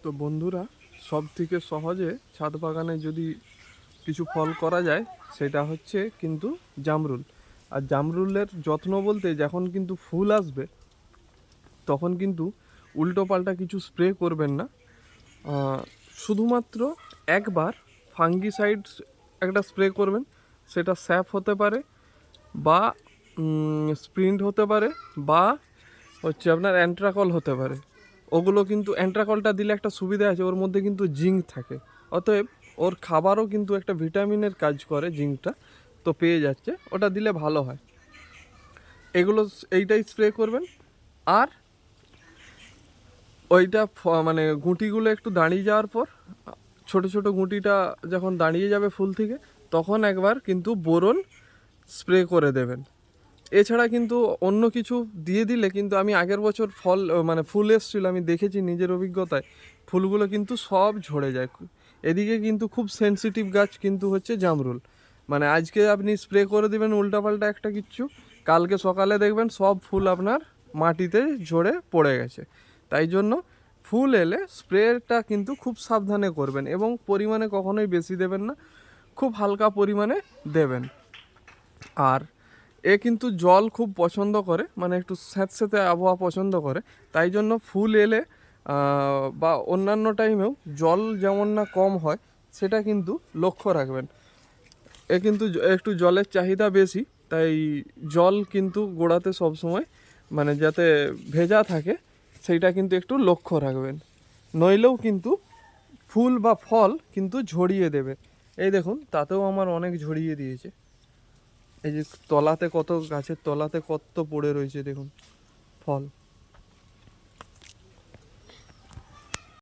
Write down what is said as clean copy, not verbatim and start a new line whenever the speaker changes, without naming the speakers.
তো বন্ধুরা, সব থেকে সহজে ছাদ বাগানে যদি কিছু ফল করা যায় সেটা হচ্ছে কিন্তু জামরুল। আর জামরুলের যত্ন বলতে যখন কিন্তু ফুল আসবে তখন কিন্তু উল্টো পাল্টা কিছু স্প্রে করবেন না। আহ, শুধুমাত্র একবার ফাঙ্গিসাইড একটা স্প্রে করবেন। সেটা স্যাপ হতে পারে বা স্প্রিন্ট হতে পারে বা হচ্ছে আপনার অ্যান্ট্রাকল হতে পারে। ওগুলো কিন্তু অ্যান্ট্রাকলটা দিলে একটা সুবিধা আছে, ওর মধ্যে কিন্তু জিঙ্ক থাকে। অতএব ওর খাবারও কিন্তু একটা ভিটামিনের কাজ করে জিঙ্কটা, তো পেয়ে যাচ্ছে, ওটা দিলে ভালো হয়। এগুলো এইটাই স্প্রে করবেন। আর ওইটা মানে গুঁটিগুলো একটু দাঁড়িয়ে যাওয়ার পর, ছোট ছোট গুঁটিটা যখন দাঁড়িয়ে যাবে ফুল থেকে, তখন একবার কিন্তু বোরন স্প্রে করে দেবেন। এছাড়া কিন্তু অন্য কিছু দিয়ে দিলে কিন্তু, আমি আগের বছর ফল মানে ফুল এসেছিল, আমি দেখেছি নিজের অভিজ্ঞতায়, ফুলগুলো কিন্তু সব ঝরে যায়। এদিকে কিন্তু খুব সেনসিটিভ গাছ কিন্তু হচ্ছে জামরুল। মানে আজকে আপনি স্প্রে করে দেবেন উল্টাপাল্টা একটা কিচ্ছু, কালকে সকালে দেখবেন সব ফুল আপনার মাটিতে ঝরে পড়ে গেছে। তাই জন্য ফুল এলে স্প্রেটা কিন্তু খুব সাবধানে করবেন এবং পরিমাণে কখনোই বেশি দেবেন না, খুব হালকা পরিমাণে দেবেন। আর এ কিন্তু জল খুব পছন্দ করে, মানে একটু স্যাঁতস্যাঁতে আবহাওয়া পছন্দ করে। তাই জন্য ফুল এলে বা অন্যান্য টাইমেও জল যেমন না কম হয় সেটা কিন্তু লক্ষ্য রাখবেন। এ কিন্তু একটু জলের চাহিদা বেশি, তাই জল কিন্তু গোড়াতে সবসময় মানে যাতে ভেজা থাকে সেইটা কিন্তু একটু লক্ষ্য রাখবেন। নইলেও কিন্তু ফুল বা ফল কিন্তু ঝরিয়ে দেবে। এই দেখুন, তাতেও আমার অনেক ঝরিয়ে দিয়েছে। এই যে তলাতে কত, গাছের তলাতে কত পড়ে রয়েছে দেখুন ফল।